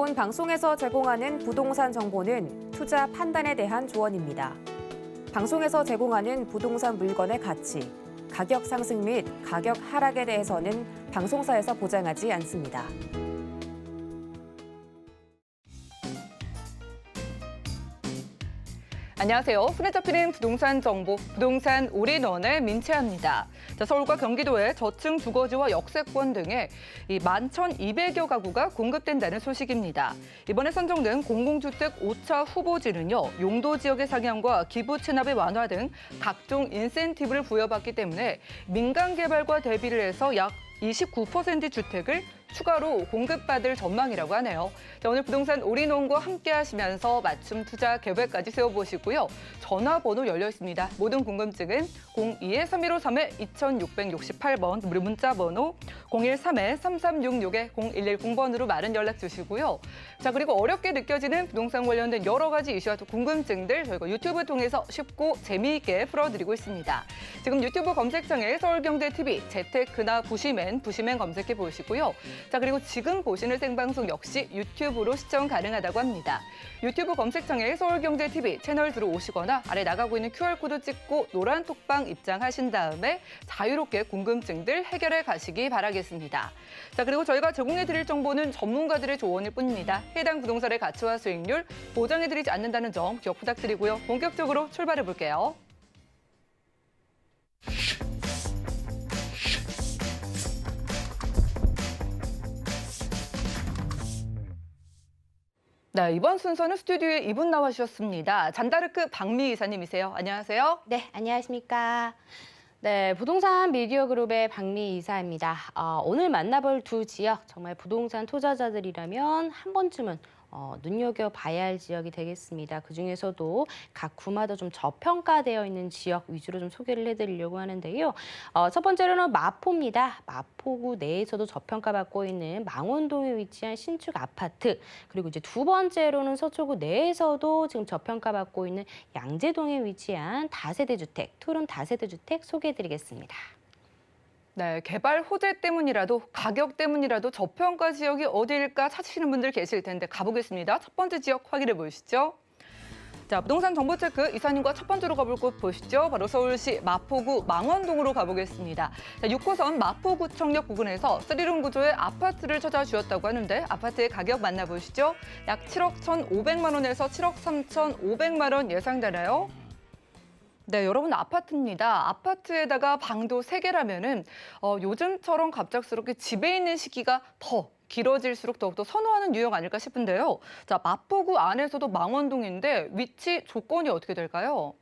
본 방송에서 제공하는 부동산 정보는 투자 판단에 대한 조언입니다. 방송에서 제공하는 부동산 물건의 가치, 가격 상승 및 가격 하락에 대해서는 방송사에서 보장하지 않습니다. 안녕하세요. 손에 잡히는 부동산 정보, 부동산 올인원의 민채아입니다. 서울과 경기도의 저층 주거지와 역세권 등에 11,200여 가구가 공급된다는 소식입니다. 이번에 선정된 공공주택 5차 후보지는요, 용도 지역의 상향과 기부 체납의 완화 등 각종 인센티브를 부여받기 때문에 민간 개발과 대비를 해서 약 29% 주택을 추가로 공급받을 전망이라고 하네요. 오늘 부동산 올인원과 함께 하시면서 맞춤 투자 계획까지 세워보시고요. 전화번호 열려 있습니다. 모든 궁금증은 02-3153-2668번, 무료 문자번호 013-3366-0110번으로 많은 연락 주시고요. 자, 그리고 어렵게 느껴지는 부동산 관련된 여러 가지 이슈와 또 궁금증들 저희가 유튜브 통해서 쉽고 재미있게 풀어드리고 있습니다. 지금 유튜브 검색창에 서울경제TV, 재테크나 부시맨 검색해 보시고요. 자, 그리고 지금 보시는 생방송 역시 유튜브로 시청 가능하다고 합니다. 유튜브 검색창에 서울경제TV 채널 들어오시거나 아래 나가고 있는 QR코드 찍고 노란 톡방 입장하신 다음에 자유롭게 궁금증들 해결해 가시기 바라겠습니다. 자, 그리고 저희가 제공해 드릴 정보는 전문가들의 조언일 뿐입니다. 해당 부동산의 가치와 수익률 보장해 드리지 않는다는 점 기억 부탁드리고요. 본격적으로 출발해 볼게요. 네, 이번 순서는 스튜디오에 이분 나와주셨습니다. 잔다르크 박미 이사님이세요. 안녕하세요. 네, 안녕하십니까. 네, 부동산 미디어 그룹의 박미 이사입니다. 오늘 만나볼 두 지역, 정말 부동산 투자자들이라면 한 번쯤은 눈여겨봐야 할 지역이 되겠습니다. 그중에서도 각 구마다 좀 저평가되어 있는 지역 위주로 좀 소개를 해드리려고 하는데요. 첫 번째로는 마포입니다. 마포구 내에서도 저평가받고 있는 망원동에 위치한 신축 아파트, 그리고 이제 두 번째로는 서초구 내에서도 지금 저평가받고 있는 양재동에 위치한 다세대 주택, 투룸 다세대 주택 소개해드리겠습니다. 네, 개발 호재 때문이라도 가격 때문이라도 저평가 지역이 어디일까 찾으시는 분들 계실 텐데 가보겠습니다. 첫 번째 지역 확인해 보시죠. 자, 부동산 정보 체크 이사님과 첫 번째로 가볼 곳 보시죠. 바로 서울시 마포구 망원동으로 가보겠습니다. 자, 6호선 마포구청역 부근에서 3룸 구조의 아파트를 찾아주셨다고 하는데 아파트의 가격 만나보시죠. 약 7억 1,500만 원에서 7억 3,500만 원 예상되나요? 네, 여러분 아파트입니다. 아파트에다가 방도 3개라면은 요즘처럼 갑작스럽게 집에 있는 시기가 더 길어질수록 더욱더 선호하는 유형 아닐까 싶은데요. 자, 마포구 안에서도 망원동인데 위치 조건이 어떻게 될까요?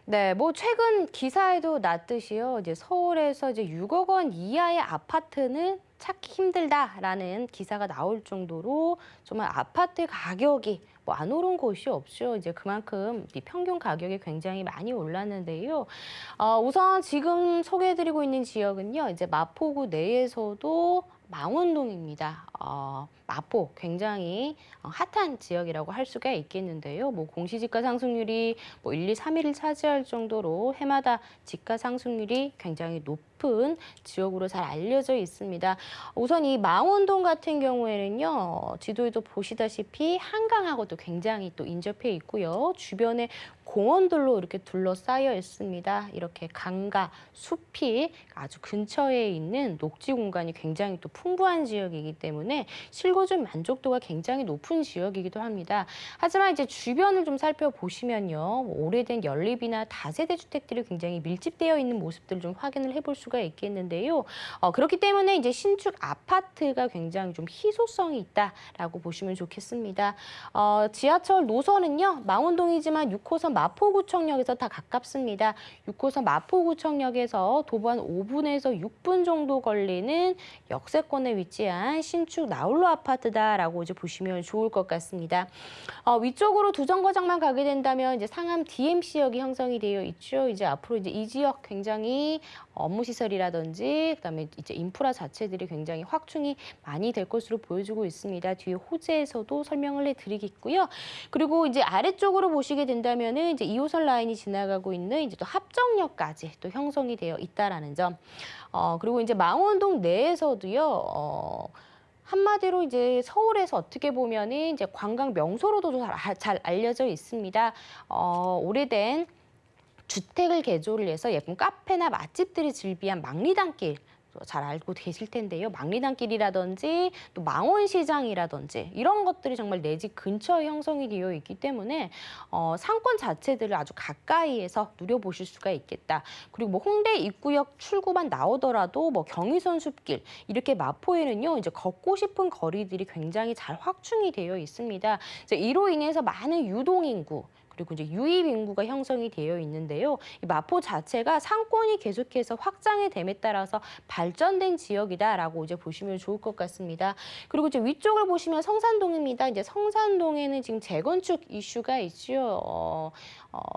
네, 뭐 최근 기사에도 났듯이요. 이제 서울에서 이제 6억 원 이하의 아파트는 찾기 힘들다라는 기사가 나올 정도로 정말 아파트 가격이 뭐 안 오른 곳이 없죠. 이제 그만큼 이 평균 가격이 굉장히 많이 올랐는데요. 우선 지금 소개해드리고 있는 지역은요. 이제 마포구 내에서도 망원동입니다. 마포 굉장히 핫한 지역이라고 할 수가 있겠는데요. 뭐 공시지가 상승률이 뭐 1, 2, 3위를 차지할 정도로 해마다 지가 상승률이 굉장히 높은 지역으로 잘 알려져 있습니다. 우선 이 망원동 같은 경우에는요. 지도에도 보시다시피 한강하고도 굉장히 또 인접해 있고요. 주변에 공원들로 이렇게 둘러싸여 있습니다. 이렇게 강과 숲이 아주 근처에 있는 녹지 공간이 굉장히 또 풍부한 지역이기 때문에 실거주 만족도가 굉장히 높은 지역이기도 합니다. 하지만 이제 주변을 좀 살펴보시면요. 오래된 연립이나 다세대 주택들이 굉장히 밀집되어 있는 모습들을 좀 확인을 해볼 수가 있겠는데요. 그렇기 때문에 이제 신축 아파트가 굉장히 좀 희소성이 있다라고 보시면 좋겠습니다. 지하철 노선은요. 망원동이지만 6호선 마포구청역에서 다 가깝습니다. 6호선 마포구청역에서 도보 한 5분에서 6분 정도 걸리는 역세권에 위치한 신축 나홀로 아파트다라고 이제 보시면 좋을 것 같습니다. 위쪽으로 두 정거장만 가게 된다면 이제 상암 DMC역이 형성이 되어 있죠. 이제 앞으로 이제 이 지역 굉장히 업무 시설이라든지 그다음에 이제 인프라 자체들이 굉장히 확충이 많이 될 것으로 보여지고 있습니다. 뒤에 호재에서도 설명을 해드리겠고요. 그리고 이제 아래쪽으로 보시게 된다면은 이제 2호선 라인이 지나가고 있는 이제 또 합정역까지 또 형성이 되어 있다라는 점. 그리고 이제 망원동 내에서도요. 한마디로 이제 서울에서 어떻게 보면은 이제 관광 명소로도 잘 알려져 있습니다. 오래된 주택을 개조를 해서 예쁜 카페나 맛집들이 즐비한 망리단길 잘 알고 계실 텐데요. 망리단길이라든지 또 망원시장이라든지 이런 것들이 정말 내 집 근처에 형성이 되어 있기 때문에 상권 자체들을 아주 가까이에서 누려보실 수가 있겠다. 그리고 뭐 홍대 입구역 출구만 나오더라도 뭐 경의선 숲길 이렇게 마포에는요 이제 걷고 싶은 거리들이 굉장히 잘 확충이 되어 있습니다. 이제 이로 인해서 많은 유동인구 그리고 이제 유입 인구가 형성이 되어 있는데요. 이 마포 자체가 상권이 계속해서 확장이 됨에 따라서 발전된 지역이다라고 이제 보시면 좋을 것 같습니다. 그리고 이제 위쪽을 보시면 성산동입니다. 이제 성산동에는 지금 재건축 이슈가 있죠.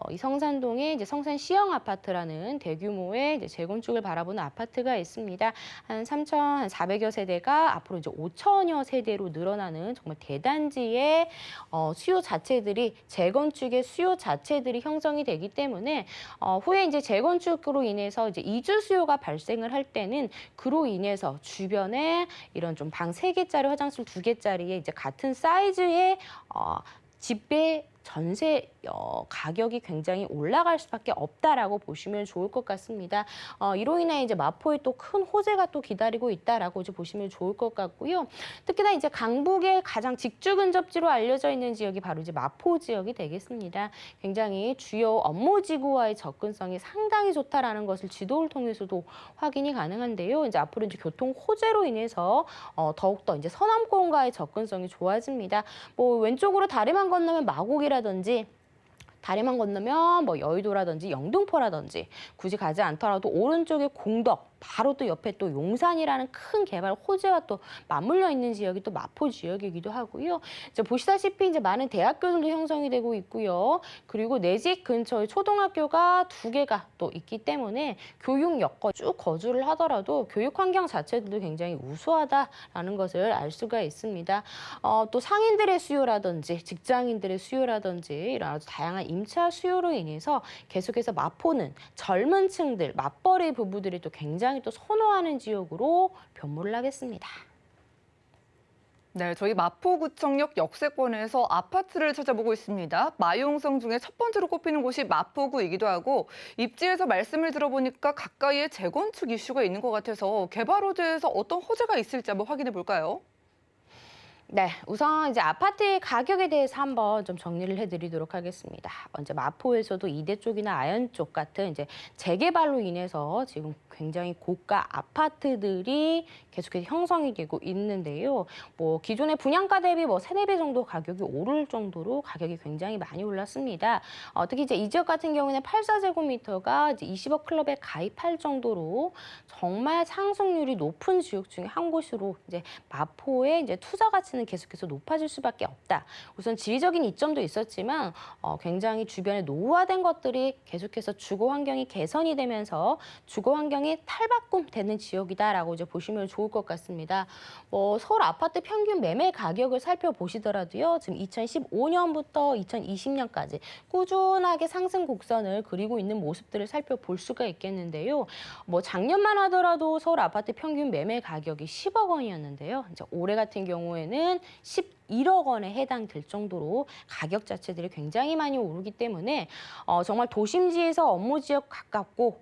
이 성산동에 이제 성산 시형 아파트라는 대규모의 이제 재건축을 바라보는 아파트가 있습니다. 한 3,400여 세대가 앞으로 이제 5,000여 세대로 늘어나는 정말 대단지의 수요 자체들이 재건축의 수요 자체들이 형성이 되기 때문에 후에 이제 재건축으로 인해서 이제 이주 수요가 발생을 할 때는 그로 인해서 주변에 이런 좀 방 3개짜리 화장실 2개짜리에 이제 같은 사이즈의 집의 전세 가격이 굉장히 올라갈 수밖에 없다라고 보시면 좋을 것 같습니다. 이로 인해 이제 마포에 또 큰 호재가 또 기다리고 있다라고 이제 보시면 좋을 것 같고요. 특히나 이제 강북의 가장 직주 근접지로 알려져 있는 지역이 바로 이제 마포 지역이 되겠습니다. 굉장히 주요 업무지구와의 접근성이 상당히 좋다라는 것을 지도를 통해서도 확인이 가능한데요. 이제 앞으로 이제 교통 호재로 인해서 더욱더 이제 서남권과의 접근성이 좋아집니다. 뭐 왼쪽으로 다리만 건너면 마곡이라든지 다리만 건너면 뭐 여의도라든지 영등포라든지 굳이 가지 않더라도 오른쪽에 공덕 바로 또 옆에 또 용산이라는 큰 개발 호재와 또 맞물려 있는 지역이 또 마포 지역이기도 하고요. 이제 보시다시피 이제 많은 대학교들도 형성이 되고 있고요. 그리고 내 집 근처에 초등학교가 2개가 또 있기 때문에 교육 여건 쭉 거주를 하더라도 교육 환경 자체도 굉장히 우수하다라는 것을 알 수가 있습니다. 또 상인들의 수요라든지 직장인들의 수요라든지 이런 아주 다양한 임차 수요로 인해서 계속해서 마포는 젊은 층들, 맞벌이 부부들이 또 굉장히 또 선호하는 지역으로 변모를 하겠습니다. 네, 저희 마포구청역 역세권에서 아파트를 찾아보고 있습니다. 마용성 중에 첫 번째로 꼽히는 곳이 마포구이기도 하고 입지에서 말씀을 들어보니까 가까이에 재건축 이슈가 있는 것 같아서 개발 호재에서 어떤 호재가 있을지 한번 확인해 볼까요? 네, 우선 이제 아파트의 가격에 대해서 한번 좀 정리를 해드리도록 하겠습니다. 이제 마포에서도 이대 쪽이나 아현 쪽 같은 이제 재개발로 인해서 지금 굉장히 고가 아파트들이 계속해서 형성이 되고 있는데요. 뭐 기존의 분양가 대비 뭐 3-4배 정도 가격이 오를 정도로 가격이 굉장히 많이 올랐습니다. 특히 이제 이 지역 같은 경우는 84제곱미터가 이제 20억 클럽에 가입할 정도로 정말 상승률이 높은 지역 중에 한 곳으로 이제 마포의 이제 투자 가치는 계속해서 높아질 수밖에 없다. 우선 지리적인 이점도 있었지만 굉장히 주변에 노후화된 것들이 계속해서 주거 환경이 개선이 되면서 주거 환경이 탈바꿈되는 지역이다라고 이제 보시면 좋을 것 같습니다. 서울 아파트 평균 매매 가격을 살펴보시더라도요. 지금 2015년부터 2020년까지 꾸준하게 상승 곡선을 그리고 있는 모습들을 살펴볼 수가 있겠는데요. 작년만 하더라도 서울 아파트 평균 매매 가격이 10억 원이었는데요. 이제 올해 같은 경우에는 11억 원에 해당될 정도로 가격 자체들이 굉장히 많이 오르기 때문에 정말 도심지에서 업무지역 가깝고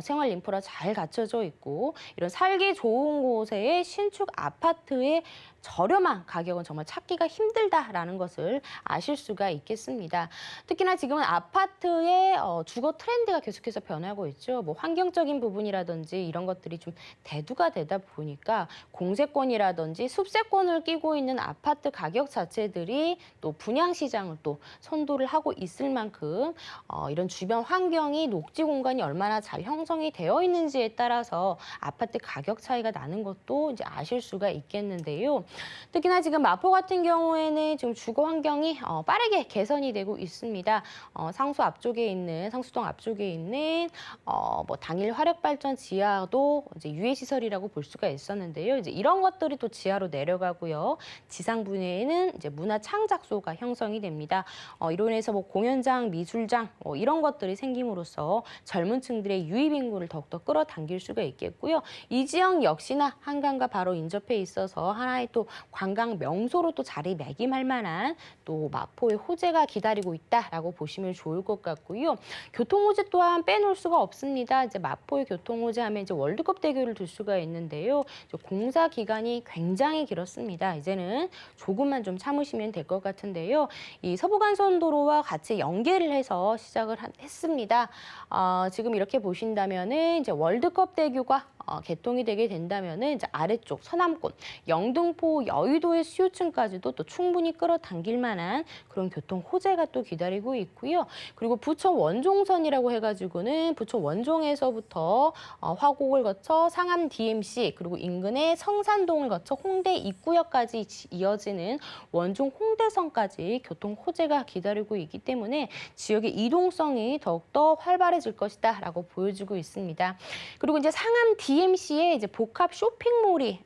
생활 인프라 잘 갖춰져 있고 이런 살기 좋은 곳의 신축 아파트의 저렴한 가격은 정말 찾기가 힘들다라는 것을 아실 수가 있겠습니다. 특히나 지금은 아파트의 주거 트렌드가 계속해서 변하고 있죠. 환경적인 부분이라든지 이런 것들이 좀 대두가 되다 보니까 공세권이라든지 숲세권을 끼고 있는 아파트 가격 자체들이 또 분양시장을 또 선도를 하고 있을 만큼 이런 주변 환경이 녹지 공간이 얼마나 잘 형성이 되어 있는지에 따라서 아파트 가격 차이가 나는 것도 이제 아실 수가 있겠는데요. 특히나 지금 마포 같은 경우에는 지금 주거 환경이 빠르게 개선이 되고 있습니다. 상수동 앞쪽에 있는 당일 화력발전 지하도 이제 유해 시설이라고 볼 수가 있었는데요. 이제 이런 것들이 또 지하로 내려가고요. 지상부에 경우에는 이제 문화 창작소가 형성이 됩니다. 이로 인해서 뭐 공연장, 미술장 이런 것들이 생김으로써 젊은 층들의 유입 인구를 더욱더 끌어당길 수가 있겠고요. 이 지역 역시나 한강과 바로 인접해 있어서 하나의 또 관광 명소로 또 자리매김할 만한 또 마포의 호재가 기다리고 있다라고 보시면 좋을 것 같고요. 교통 호재 또한 빼놓을 수가 없습니다. 이제 마포의 교통 호재 하면 이제 월드컵 대교를 들 수가 있는데요. 공사 기간이 굉장히 길었습니다. 이제는 조금만 좀 참으시면 될 것 같은데요. 이 서부간선도로와 같이 연계를 해서 시작을 했습니다. 지금 이렇게 보신다면은 이제 월드컵 대교가 개통이 되게 된다면은 이제 아래쪽 서남권, 영등포, 여의도의 수요층까지도 또 충분히 끌어당길 만한 그런 교통 호재가 또 기다리고 있고요. 그리고 부천 원종선이라고 해가지고는 부천 원종에서부터 화곡을 거쳐 상암 DMC 그리고 인근의 성산동을 거쳐 홍대 입구역까지 이어지는 원종 홍대선까지 교통 호재가 기다리고 있기 때문에 지역의 이동성이 더욱더 활발해질 것이다라고 보여지고 있습니다. 그리고 이제 상암 DMC에 이제 복합 쇼핑몰이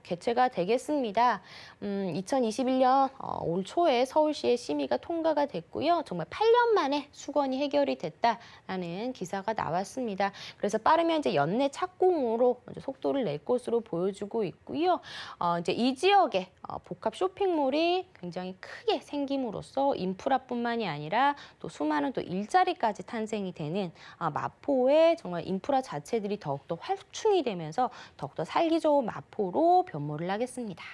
개최가 되겠습니다. 2021년 올 초에 서울시의 심의가 통과가 됐고요. 정말 8년 만에 수건이 해결이 됐다라는 기사가 나왔습니다. 그래서 빠르면 이제 연내 착공으로 속도를 낼 것으로 보여지고 있고요. 이제 이 지역에 복합 쇼핑몰이 굉장히 크게 생김으로써 인프라뿐만이 아니라 또 수많은 또 일자리까지 탄생이 되는 마포의 정말 인프라 자체들이 더욱더 활충이 되면서 더욱더 살기 좋은 마포로 변모를 하겠습니다.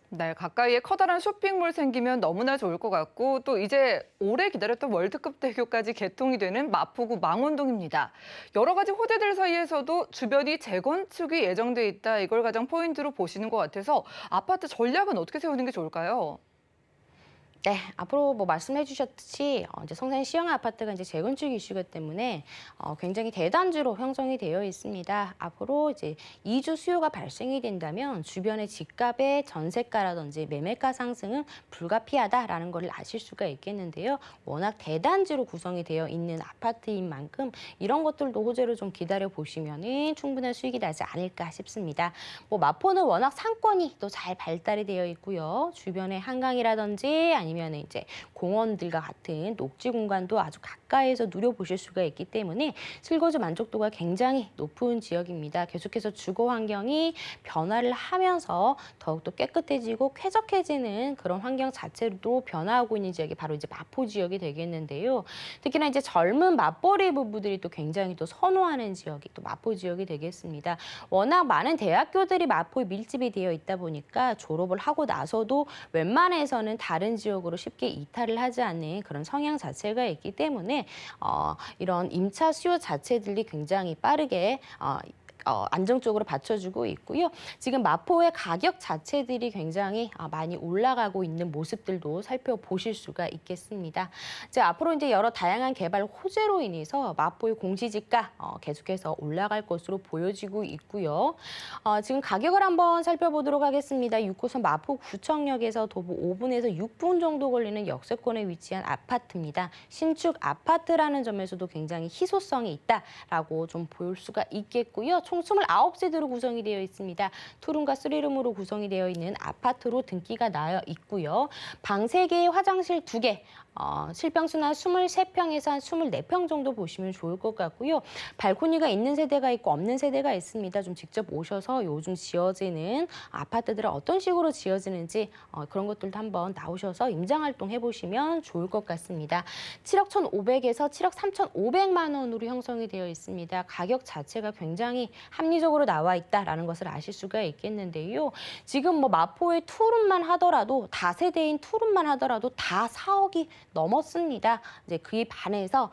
네, 가까이에 커다란 쇼핑몰 생기면 너무나 좋을 것 같고 또 이제 오래 기다렸던 월드컵 대교까지 개통이 되는 마포구 망원동입니다. 여러 가지 호재들 사이에서도 주변이 재건축이 예정돼 있다. 이걸 가장 포인트로 보시는 것 같아서 아파트 전략은 어떻게 세우는 게 좋을까요? 네, 앞으로 뭐 말씀해 주셨듯이 이제 성산 시형 아파트가 이제 재건축 이슈가 때문에 굉장히 대단지로 형성이 되어 있습니다. 앞으로 이제 이주 수요가 발생이 된다면 주변의 집값의 전세가라든지 매매가 상승은 불가피하다라는 걸 아실 수가 있겠는데요. 워낙 대단지로 구성이 되어 있는 아파트인 만큼 이런 것들도 호재로 좀 기다려 보시면은 충분한 수익이 나지 않을까 싶습니다. 뭐 마포는 워낙 상권이 또 잘 발달이 되어 있고요. 주변에 한강이라든지 아니면 이제 공원들과 같은 녹지 공간도 아주 가까이에서 누려보실 수가 있기 때문에 실거주 만족도가 굉장히 높은 지역입니다. 계속해서 주거 환경이 변화를 하면서 더욱더 깨끗해지고 쾌적해지는 그런 환경 자체로 변화하고 있는 지역이 바로 이제 마포 지역이 되겠는데요. 특히나 이제 젊은 맞벌이 부부들이 또 굉장히 또 선호하는 지역이 또 마포 지역이 되겠습니다. 워낙 많은 대학교들이 마포에 밀집이 되어 있다 보니까 졸업을 하고 나서도 웬만해서는 다른 지역으로 쉽게 이탈을 하지 않는 그런 성향 자체가 있기 때문에 이런 임차 수요 자체들이 굉장히 빠르게 안정적으로 받쳐주고 있고요. 지금 마포의 가격 자체들이 굉장히 많이 올라가고 있는 모습들도 살펴보실 수가 있겠습니다. 이제 앞으로 이제 여러 다양한 개발 호재로 인해서 마포의 공시지가 계속해서 올라갈 것으로 보여지고 있고요. 지금 가격을 한번 살펴보도록 하겠습니다. 6호선 마포구청역에서 도보 5분에서 6분 정도 걸리는 역세권에 위치한 아파트입니다. 신축 아파트라는 점에서도 굉장히 희소성이 있다라고 좀 볼 수가 있겠고요. 총 29세대로 구성이 되어 있습니다. 투룸과 쓰리룸으로 구성이 되어 있는 아파트로 등기가 나여 있고요. 방 3개, 화장실 2개, 실평수는 한 23평에서 한 24평 정도 보시면 좋을 것 같고요. 발코니가 있는 세대가 있고 없는 세대가 있습니다. 좀 직접 오셔서 요즘 지어지는 아파트들은 어떤 식으로 지어지는지 그런 것들도 한번 나오셔서 임장활동 해보시면 좋을 것 같습니다. 7억 1,500에서 7억 3,500만 원으로 형성이 되어 있습니다. 가격 자체가 굉장히 합리적으로 나와 있다라는 것을 아실 수가 있겠는데요. 지금 뭐 마포의 투룸만 하더라도 다세대인 투룸만 하더라도 다 4억이 넘었습니다. 이제 그에 반해서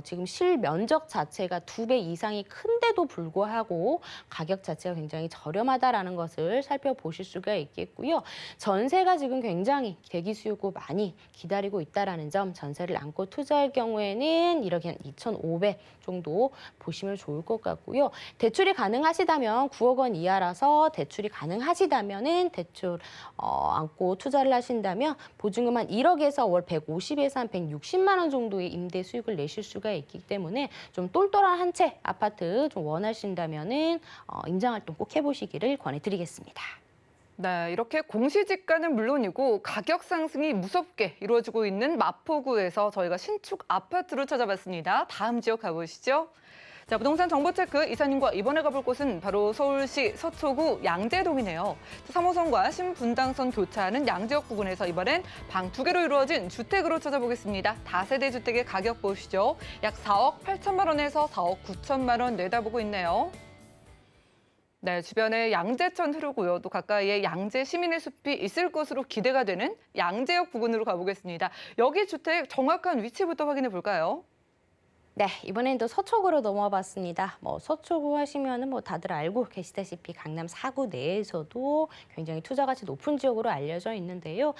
지금 실면적 자체가 2배 이상이 큰데도 불구하고 가격 자체가 굉장히 저렴하다라는 것을 살펴보실 수가 있겠고요. 전세가 지금 굉장히 대기 수요가 많이 기다리고 있다라는 점, 전세를 안고 투자할 경우에는 이렇게 2,500 정도 보시면 좋을 것 같고요. 대출이 가능하시다면 9억 원 이하라서 대출이 가능하시다면은 대출 안고 투자를 하신다면 보증금 한 1억에서 월 150에서 한 160만 원 정도의 임대 수익을 내실 수가 있기 때문에 좀 똘똘한 한 채 아파트 좀 원하신다면은 임장 활동 꼭 해보시기를 권해드리겠습니다. 네, 이렇게 공시지가는 물론이고 가격 상승이 무섭게 이루어지고 있는 마포구에서 저희가 신축 아파트를 찾아봤습니다. 다음 지역 가보시죠. 자, 부동산 정보체크 이사님과 이번에 가볼 곳은 바로 서울시 서초구 양재동이네요. 3호선과 신분당선 교차하는 양재역 부근에서 이번엔 방 2개로 이루어진 주택으로 찾아보겠습니다. 다세대 주택의 가격 보시죠. 약 4억 8천만 원에서 4억 9천만 원 내다보고 있네요. 네, 주변에 양재천 흐르고요. 또 가까이에 양재 시민의 숲이 있을 것으로 기대가 되는 양재역 부근으로 가보겠습니다. 여기 주택 정확한 위치부터 확인해 볼까요? 네, 이번엔 또 서초구로 넘어와 봤습니다. 서초구 하시면은 다들 알고 계시다시피 강남 4구 내에서도 굉장히 투자 가치 높은 지역으로 알려져 있는데요.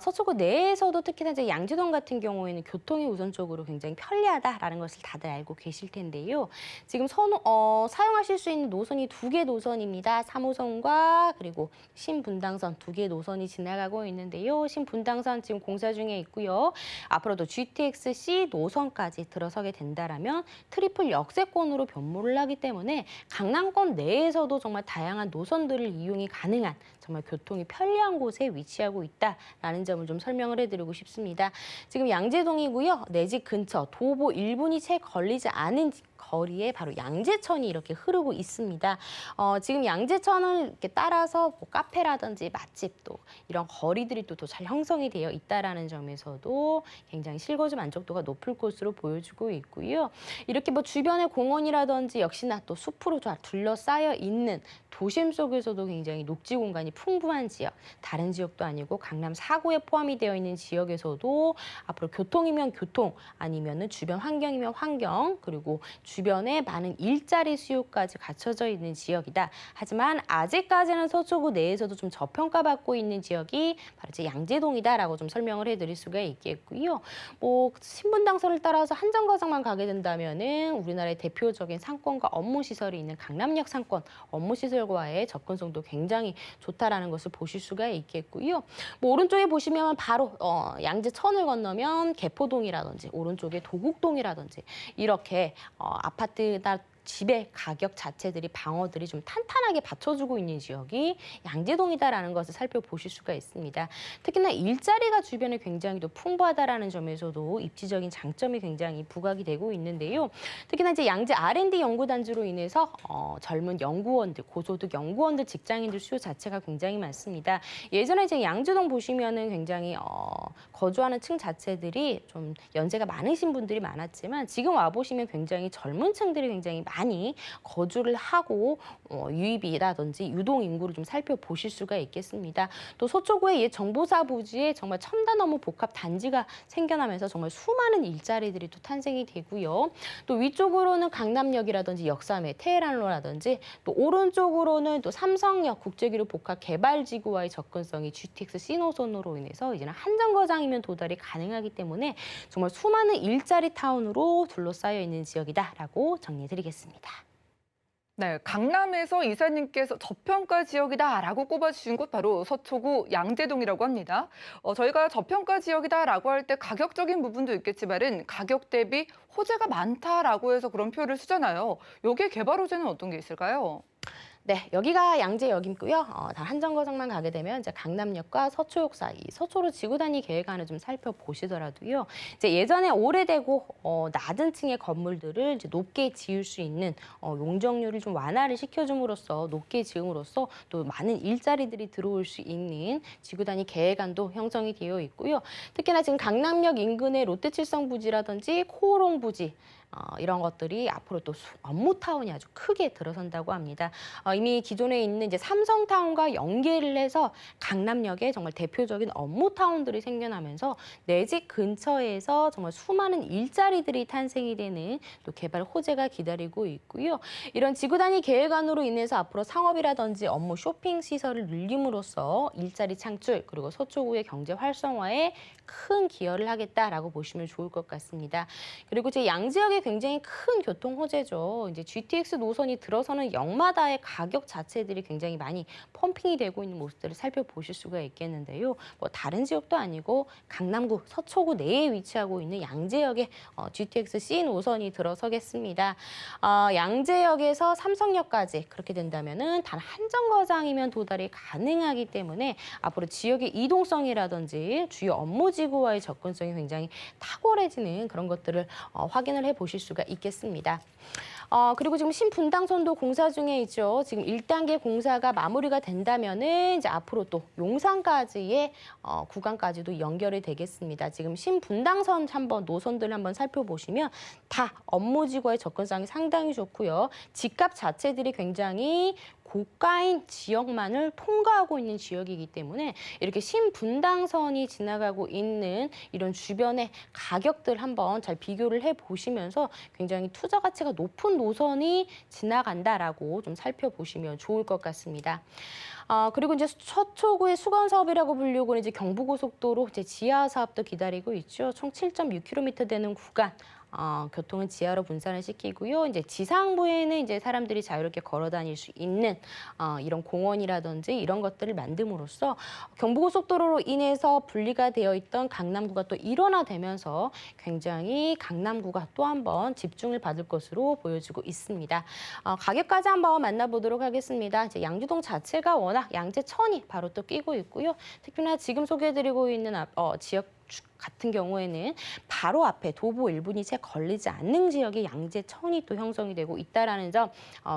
서초구 내에서도 특히나 이제 양재동 같은 경우에는 교통이 우선적으로 굉장히 편리하다라는 것을 다들 알고 계실 텐데요. 지금 사용하실 수 있는 노선이 2개 노선입니다. 3호선과 그리고 신분당선 2개 노선이 지나가고 있는데요. 신분당선 지금 공사 중에 있고요. 앞으로도 GTX-C 노선까지 들어서게 된다라면 트리플 역세권으로 변모를 하기 때문에 강남권 내에서도 정말 다양한 노선들을 이용이 가능한 정말 교통이 편리한 곳에 위치하고 있다라는 점을 좀 설명을 해드리고 싶습니다. 지금 양재동이고요. 내 집 근처 도보 1분이 채 걸리지 않은 거리에 바로 양재천이 이렇게 흐르고 있습니다. 지금 양재천을 이렇게 따라서 카페라든지 맛집 또 이런 거리들이 또 잘 형성이 되어 있다라는 점에서도 굉장히 실거주 만족도가 높을 것으로 보여지고 있고요. 이렇게 주변에 공원이라든지 역시나 또 숲으로 잘 둘러싸여 있는 도심 속에서도 굉장히 녹지 공간이 풍부한 지역, 다른 지역도 아니고 강남 4구에 포함이 되어 있는 지역에서도 앞으로 교통이면 교통, 아니면은 주변 환경이면 환경, 그리고 주변에 많은 일자리 수요까지 갖춰져 있는 지역이다. 하지만 아직까지는 서초구 내에서도 좀 저평가받고 있는 지역이 바로 이제 양재동이다라고 좀 설명을 해드릴 수가 있겠고요. 신분당선을 따라서 한정거장만 가게 된다면은 우리나라의 대표적인 상권과 업무 시설이 있는 강남역 상권, 업무 시설과의 접근성도 굉장히 좋다라는 것을 보실 수가 있겠고요. 오른쪽에 보시면 바로 양재천을 건너면 개포동이라든지 오른쪽에 도곡동이라든지 이렇게 아파트나 집의 가격 자체들이 방어들이 좀 탄탄하게 받쳐주고 있는 지역이 양재동이다라는 것을 살펴보실 수가 있습니다. 특히나 일자리가 주변에 굉장히 또 풍부하다라는 점에서도 입지적인 장점이 굉장히 부각이 되고 있는데요. 특히나 이제 양재 R&D 연구단지로 인해서 젊은 연구원들, 고소득 연구원들, 직장인들 수요 자체가 굉장히 많습니다. 예전에 이제 양재동 보시면은 굉장히 거주하는 층 자체들이 좀 연세가 많으신 분들이 많았지만 지금 와 보시면 굉장히 젊은 층들이 굉장히 많이 거주를 하고 유입이라든지 유동 인구를 좀 살펴보실 수가 있겠습니다. 또 서초구의 옛 정보사 부지에 정말 첨단 업무 복합 단지가 생겨나면서 정말 수많은 일자리들이 또 탄생이 되고요. 또 위쪽으로는 강남역이라든지 역삼회, 테헤란로라든지 또 오른쪽으로는 또 삼성역 국제기류 복합 개발지구와의 접근성이 GTX-C 노선으로 인해서 이제는 한정거장이면 도달이 가능하기 때문에 정말 수많은 일자리 타운으로 둘러싸여 있는 지역이다라고 정리해드리겠습니다. 네, 강남에서 이사님께서 저평가 지역이다라고 꼽아주신 곳 바로 서초구 양재동이라고 합니다. 저희가 저평가 지역이다라고 할 때 가격적인 부분도 있겠지만은 가격 대비 호재가 많다라고 해서 그런 표현을 쓰잖아요. 여기에 개발 호재는 어떤 게 있을까요? 네, 여기가 양재역이고요. 단 한정거장만 가게 되면 이제 강남역과 서초역 사이, 서초로 지구단위 계획안을 좀 살펴보시더라도요. 이제 예전에 오래되고 낮은 층의 건물들을 이제 높게 지을 수 있는 용적률을 좀 완화를 시켜줌으로써 높게 지음으로써 또 많은 일자리들이 들어올 수 있는 지구단위 계획안도 형성이 되어 있고요. 특히나 지금 강남역 인근의 롯데칠성 부지라든지 코오롱 부지 이런 것들이 앞으로 또 업무타운이 아주 크게 들어선다고 합니다. 이미 기존에 있는 이제 삼성타운과 연계를 해서 강남역에 정말 대표적인 업무타운들이 생겨나면서 내 집 근처에서 정말 수많은 일자리들이 탄생이 되는 또 개발 호재가 기다리고 있고요. 이런 지구단위 계획안으로 인해서 앞으로 상업이라든지 업무 쇼핑 시설을 늘림으로써 일자리 창출 그리고 서초구의 경제 활성화에 큰 기여를 하겠다라고 보시면 좋을 것 같습니다. 그리고 제 양지역에 서울의 굉장히 큰 교통 호재죠. 이제 GTX 노선이 들어서는 역마다의 가격 자체들이 굉장히 많이 펌핑이 되고 있는 모습들을 살펴보실 수가 있겠는데요. 뭐 다른 지역도 아니고 강남구 서초구 내에 위치하고 있는 양재역에 GTX C 노선이 들어서겠습니다. 양재역에서 삼성역까지 그렇게 된다면은 단 한 정거장이면 도달이 가능하기 때문에 앞으로 지역의 이동성이라든지 주요 업무지구와의 접근성이 굉장히 탁월해지는 그런 것들을 확인을 해보실 수가 있겠습니다. 그리고 지금 신분당선도 공사 중에 있죠. 지금 1단계 공사가 마무리가 된다면은 이제 앞으로 또 용산까지의 구간까지도 연결이 되겠습니다. 지금 신분당선 한번 노선들 한번 살펴보시면 다 업무지구와의 접근성이 상당히 좋고요. 집값 자체들이 굉장히 고가인 지역만을 통과하고 있는 지역이기 때문에 이렇게 신분당선이 지나가고 있는 이런 주변의 가격들 한번 잘 비교를 해보시면서 굉장히 투자 가치가 높은 노선이 지나간다라고 좀 살펴보시면 좋을 것 같습니다. 그리고 이제 서초구의 수건 사업이라고 불리고 이제 경부고속도로 이제 지하 사업도 기다리고 있죠. 총 7.6km 되는 구간. 교통은 지하로 분산을 시키고요. 이제 지상부에는 이제 사람들이 자유롭게 걸어 다닐 수 있는 이런 공원이라든지 이런 것들을 만듦으로써 경부고속도로로 인해서 분리가 되어 있던 강남구가 또 일원화되면서 굉장히 강남구가 또 한 번 집중을 받을 것으로 보여지고 있습니다. 가격까지 한번 만나보도록 하겠습니다. 이제 양주동 자체가 워낙 양재천이 바로 또 끼고 있고요. 특히나 지금 소개해드리고 있는 지역 같은 경우에는 바로 앞에 도보 1분이 채 걸리지 않는 지역이 양재천이 또 형성이 되고 있다는 점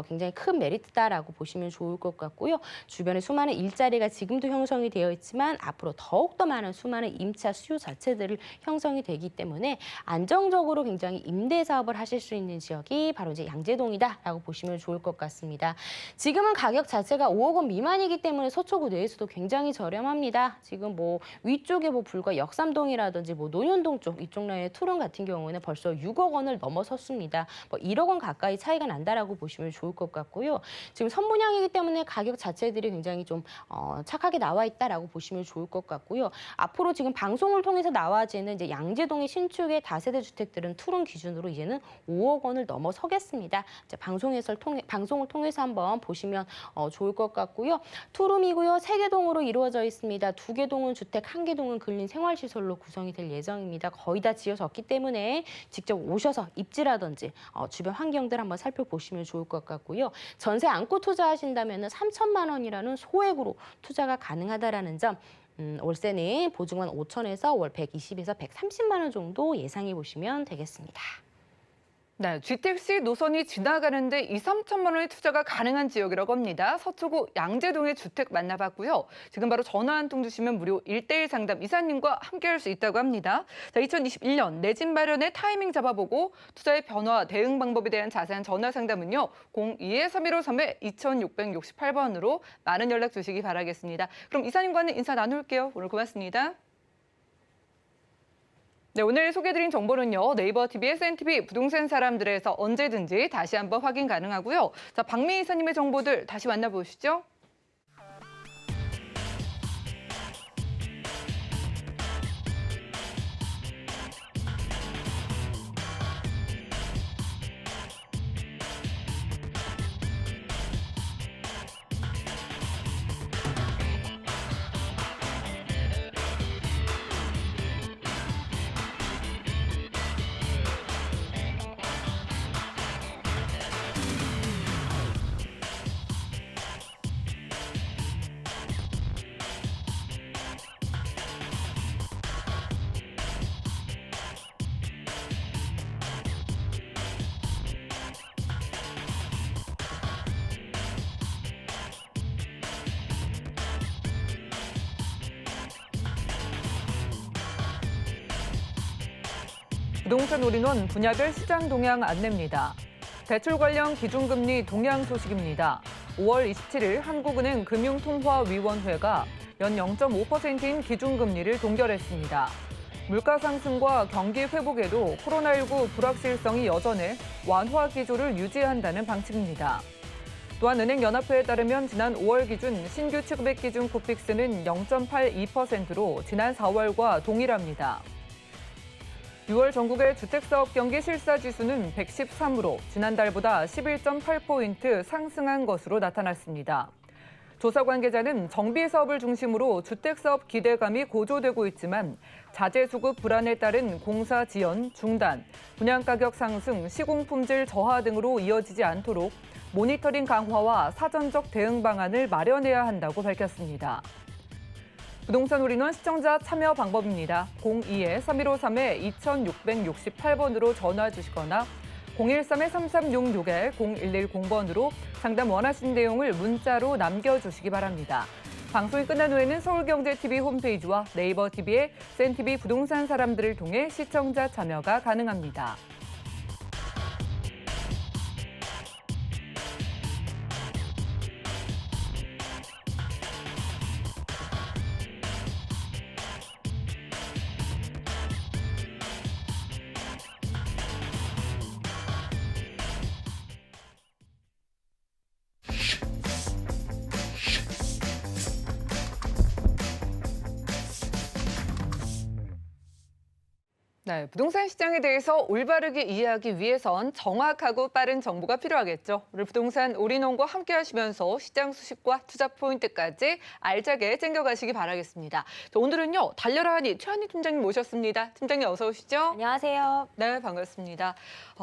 굉장히 큰 메리트다라고 보시면 좋을 것 같고요. 주변에 수많은 일자리가 지금도 형성이 되어 있지만 앞으로 더욱더 많은 수많은 임차 수요 자체들을 형성이 되기 때문에 안정적으로 굉장히 임대 사업을 하실 수 있는 지역이 바로 이제 양재동이다라고 보시면 좋을 것 같습니다. 지금은 가격 자체가 5억 원 미만이기 때문에 서초구 내에서도 굉장히 저렴합니다. 지금 뭐 위쪽에 뭐 불과 역삼동이라든지 뭐 논현동 쪽 이쪽 라인의 투룸 같은 경우에는 벌써 6억 원을 넘어섰습니다. 뭐 1억 원 가까이 차이가 난다라고 보시면 좋을 것 같고요. 지금 선분양이기 때문에 가격 자체들이 굉장히 좀 착하게 나와 있다라고 보시면 좋을 것 같고요. 앞으로 지금 방송을 통해서 나와지는 이제 양재동의 신축의 다세대 주택들은 투룸 기준으로 이제는 5억 원을 넘어서겠습니다. 이제 방송을 통해서 한번 보시면 좋을 것 같고요. 투룸이고요. 3개 동으로 이루어져 있습니다. 2개 동은 주택, 1개 동은 근린 생활시설로 구성이 될 예정입니다. 거의 다 지어졌기 때문에 직접 오셔서 입지라든지 주변 환경들 한번 살펴보시면 좋을 것 같고요. 전세 안고 투자하신다면 3천만 원이라는 소액으로 투자가 가능하다라는 점 월세는 보증만 5천에서 월 120에서 130만 원 정도 예상해 보시면 되겠습니다. 네, GTX 노선이 지나가는데 2, 3천만 원의 투자가 가능한 지역이라고 합니다. 서초구 양재동의 주택 만나봤고요. 지금 바로 전화 한 통 주시면 무료 1:1 상담 이사님과 함께할 수 있다고 합니다. 자, 2021년 내 집 마련의 타이밍 잡아보고 투자의 변화, 대응 방법에 대한 자세한 전화 상담은요. 02-3153-2668번으로 많은 연락 주시기 바라겠습니다. 그럼 이사님과는 인사 나눌게요. 오늘 고맙습니다. 네, 오늘 소개해드린 정보는요. 네이버 TV, SNTV 부동산 사람들에서 언제든지 다시 한번 확인 가능하고요. 자, 박미 이사님의 정보들 다시 만나보시죠. 부동산 올인원 분야별 시장 동향 안내입니다. 대출 관련 기준금리 동향 소식입니다. 5월 27일 한국은행 금융통화위원회가 연 0.5%인 기준금리를 동결했습니다. 물가 상승과 경기 회복에도 코로나19 불확실성이 여전해 완화 기조를 유지한다는 방침입니다. 또한 은행연합회에 따르면 지난 5월 기준 신규 취급액 기준 코픽스는 0.82%로 지난 4월과 동일합니다. 6월 전국의 주택사업 경기 실사지수는 113으로 지난달보다 11.8포인트 상승한 것으로 나타났습니다. 조사 관계자는 정비사업을 중심으로 주택사업 기대감이 고조되고 있지만 자재 수급 불안에 따른 공사 지연, 중단, 분양가격 상승, 시공품질 저하 등으로 이어지지 않도록 모니터링 강화와 사전적 대응 방안을 마련해야 한다고 밝혔습니다. 부동산 올인원 시청자 참여 방법입니다. 02-3153-2668번으로 전화 주시거나 013-3366-0110번으로 상담 원하신 내용을 문자로 남겨주시기 바랍니다. 방송이 끝난 후에는 서울경제TV 홈페이지와 네이버 TV의 센TV 부동산 사람들을 통해 시청자 참여가 가능합니다. 네, 부동산 시장에 대해서 올바르게 이해하기 위해선 정확하고 빠른 정보가 필요하겠죠. 오늘 부동산 올인원과 함께 하시면서 시장 소식과 투자 포인트까지 알차게 챙겨가시기 바라겠습니다. 자, 오늘은요, 달려라 하니 최한희 팀장님 모셨습니다. 팀장님 어서 오시죠. 안녕하세요. 네, 반갑습니다.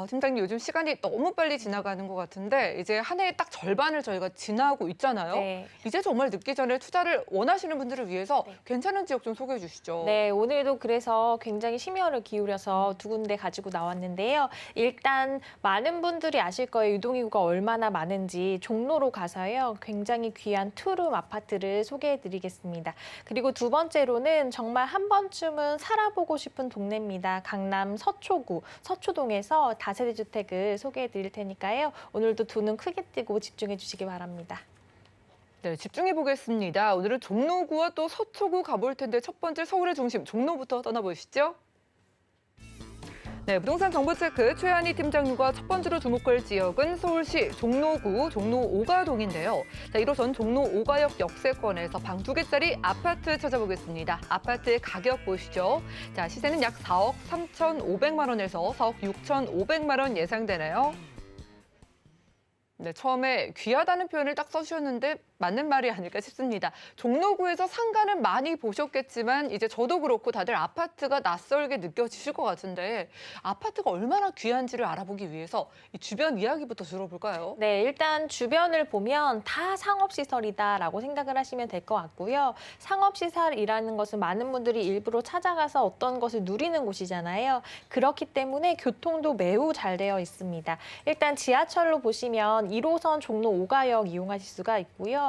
팀장님 요즘 시간이 너무 빨리 지나가는 것 같은데 이제 한 해의 딱 절반을 저희가 지나고 있잖아요. 네. 이제 정말 늦기 전에 투자를 원하시는 분들을 위해서 네. 괜찮은 지역 좀 소개해 주시죠. 네, 오늘도 그래서 굉장히 심혈을 기울여서 두 군데 가지고 나왔는데요. 일단 많은 분들이 아실 거예요. 유동인구가 얼마나 많은지 종로로 가서요. 굉장히 귀한 투룸 아파트를 소개해드리겠습니다. 그리고 두 번째로는 정말 한 번쯤은 살아보고 싶은 동네입니다. 강남 서초구, 서초동에서 다세대 주택을 소개해드릴 테니까요. 오늘도 두 눈 크게 뜨고 집중해 주시기 바랍니다. 네, 집중해 보겠습니다. 오늘은 종로구와 또 서초구 가볼 텐데 첫 번째 서울의 중심 종로부터 떠나보시죠. 네, 부동산 정보체크 최한희 팀장님과 첫 번째로 주목할 지역은 서울시 종로구 종로 5가동인데요. 자, 1호선 종로 5가역 역세권에서 방 2개짜리 아파트 찾아보겠습니다. 아파트의 가격 보시죠. 자, 시세는 약 4억 3,500만 원에서 4억 6,500만 원 예상되네요. 네, 처음에 귀하다는 표현을 딱 써주셨는데 맞는 말이 아닐까 싶습니다. 종로구에서 상가는 많이 보셨겠지만 이제 저도 그렇고 다들 아파트가 낯설게 느껴지실 것 같은데 아파트가 얼마나 귀한지를 알아보기 위해서 이 주변 이야기부터 들어볼까요? 네, 일단 주변을 보면 다 상업시설이다라고 생각을 하시면 될 것 같고요. 상업시설이라는 것은 많은 분들이 일부러 찾아가서 어떤 것을 누리는 곳이잖아요. 그렇기 때문에 교통도 매우 잘 되어 있습니다. 일단 지하철로 보시면 1호선 종로 5가역 이용하실 수가 있고요.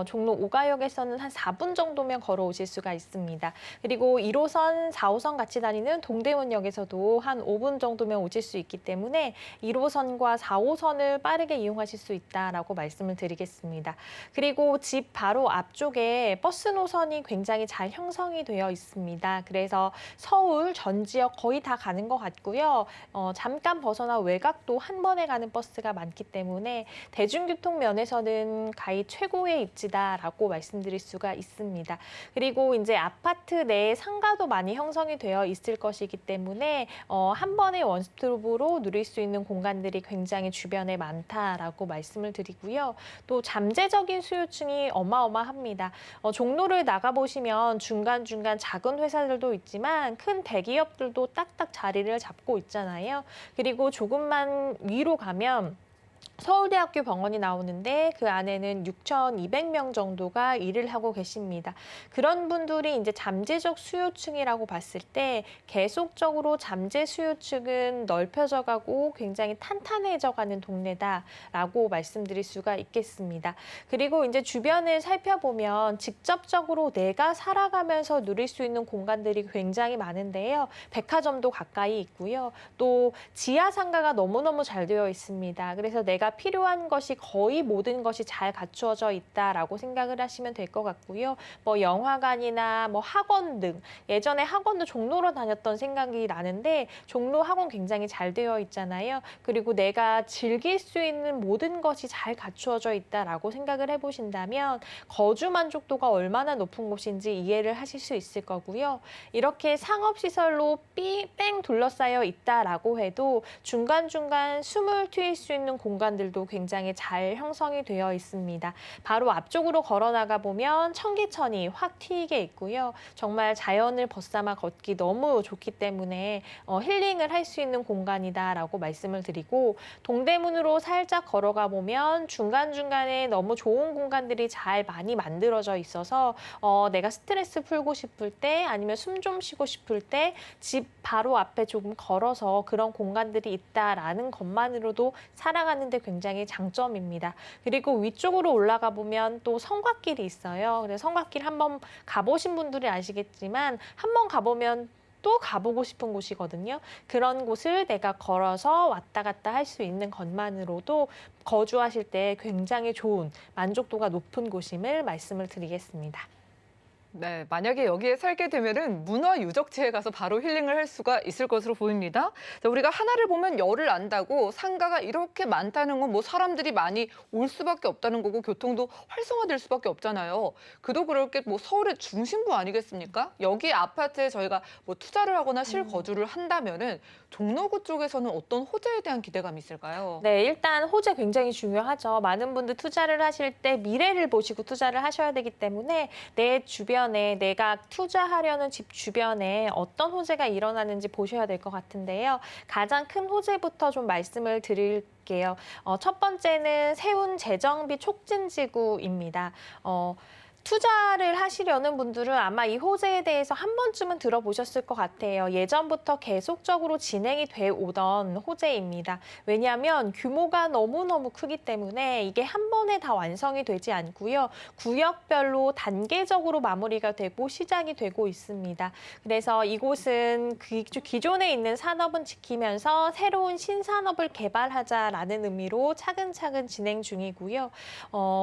종로 5가역에서는 한 4분 정도면 걸어오실 수가 있습니다. 그리고 1호선, 4호선 같이 다니는 동대문역에서도 한 5분 정도면 오실 수 있기 때문에 1호선과 4호선을 빠르게 이용하실 수 있다라고 말씀을 드리겠습니다. 그리고 집 바로 앞쪽에 버스 노선이 굉장히 잘 형성이 되어 있습니다. 그래서 서울 전 지역 거의 다 가는 것 같고요. 잠깐 벗어나 외곽도 한 번에 가는 버스가 많기 때문에 대중교통 면에서는 가히 최고의 입지다라고 말씀드릴 수가 있습니다. 그리고 이제 아파트 내에 상가도 많이 형성이 되어 있을 것이기 때문에 한 번에 원스톱으로 누릴 수 있는 공간들이 굉장히 주변에 많다라고 말씀을 드리고요. 또 잠재적인 수요층이 어마어마합니다. 종로를 나가보시면 중간중간 작은 회사들도 있지만 큰 대기업들도 딱딱 자리를 잡고 있잖아요. 그리고 조금만 위로 가면 서울대학교 병원이 나오는데 그 안에는 6,200명 정도가 일을 하고 계십니다. 그런 분들이 이제 잠재적 수요층이라고 봤을 때 계속적으로 잠재 수요층은 넓혀져 가고 굉장히 탄탄해져 가는 동네다라고 말씀드릴 수가 있겠습니다. 그리고 이제 주변을 살펴보면 직접적으로 내가 살아가면서 누릴 수 있는 공간들이 굉장히 많은데요. 백화점도 가까이 있고요. 또 지하 상가가 너무너무 잘 되어 있습니다. 그래서 내가 필요한 것이 거의 모든 것이 잘 갖추어져 있다라고 생각을 하시면 될 것 같고요. 뭐 영화관이나 뭐 학원 등 예전에 학원도 종로로 다녔던 생각이 나는데 종로 학원 굉장히 잘 되어 있잖아요. 그리고 내가 즐길 수 있는 모든 것이 잘 갖추어져 있다라고 생각을 해보신다면 거주 만족도가 얼마나 높은 곳인지 이해를 하실 수 있을 거고요. 이렇게 상업시설로 뺑 둘러싸여 있다라고 해도 중간중간 숨을 튑 수 있는 공간들도 굉장히 잘 형성이 되어 있습니다. 바로 앞쪽으로 걸어 나가 보면 청계천이 확 트이게 있고요. 정말 자연을 벗삼아 걷기 너무 좋기 때문에 힐링을 할 수 있는 공간이다라고 말씀을 드리고 동대문으로 살짝 걸어가 보면 중간중간에 너무 좋은 공간들이 잘 많이 만들어져 있어서 내가 스트레스 풀고 싶을 때 아니면 숨 좀 쉬고 싶을 때 집 바로 앞에 조금 걸어서 그런 공간들이 있다라는 것만으로도 살아가는 데 굉장히 장점입니다. 그리고 위쪽으로 올라가 보면 또 성곽길이 있어요. 그래서 성곽길 한번 가보신 분들이 아시겠지만 한번 가보면 또 가보고 싶은 곳이거든요. 그런 곳을 내가 걸어서 왔다 갔다 할 수 있는 것만으로도 거주하실 때 굉장히 좋은 만족도가 높은 곳임을 말씀을 드리겠습니다. 네, 만약에 여기에 살게 되면은 문화유적지에 가서 바로 힐링을 할 수가 있을 것으로 보입니다. 자, 우리가 하나를 보면 열을 안다고 상가가 이렇게 많다는 건 뭐 사람들이 많이 올 수밖에 없다는 거고 교통도 활성화될 수밖에 없잖아요. 그도 그럴 게 뭐 서울의 중심부 아니겠습니까? 여기 아파트에 저희가 뭐 투자를 하거나 실거주를 한다면은 종로구 쪽에서는 어떤 호재에 대한 기대감이 있을까요? 네, 일단 호재 굉장히 중요하죠. 많은 분들 투자를 하실 때 미래를 보시고 투자를 하셔야 되기 때문에 내 주변에 내가 투자하려는 집 주변에 어떤 호재가 일어나는지 보셔야 될 것 같은데요. 가장 큰 호재부터 좀 말씀을 드릴게요. 첫 번째는 세운 재정비 촉진지구입니다. 투자를 하시려는 분들은 아마 이 호재에 대해서 한 번쯤은 들어보셨을 것 같아요. 예전부터 계속적으로 진행이 돼 오던 호재입니다. 왜냐하면 규모가 너무너무 크기 때문에 이게 한 번에 다 완성이 되지 않고요. 구역별로 단계적으로 마무리가 되고 시작이 되고 있습니다. 그래서 이곳은 기존에 있는 산업은 지키면서 새로운 신산업을 개발하자라는 의미로 차근차근 진행 중이고요.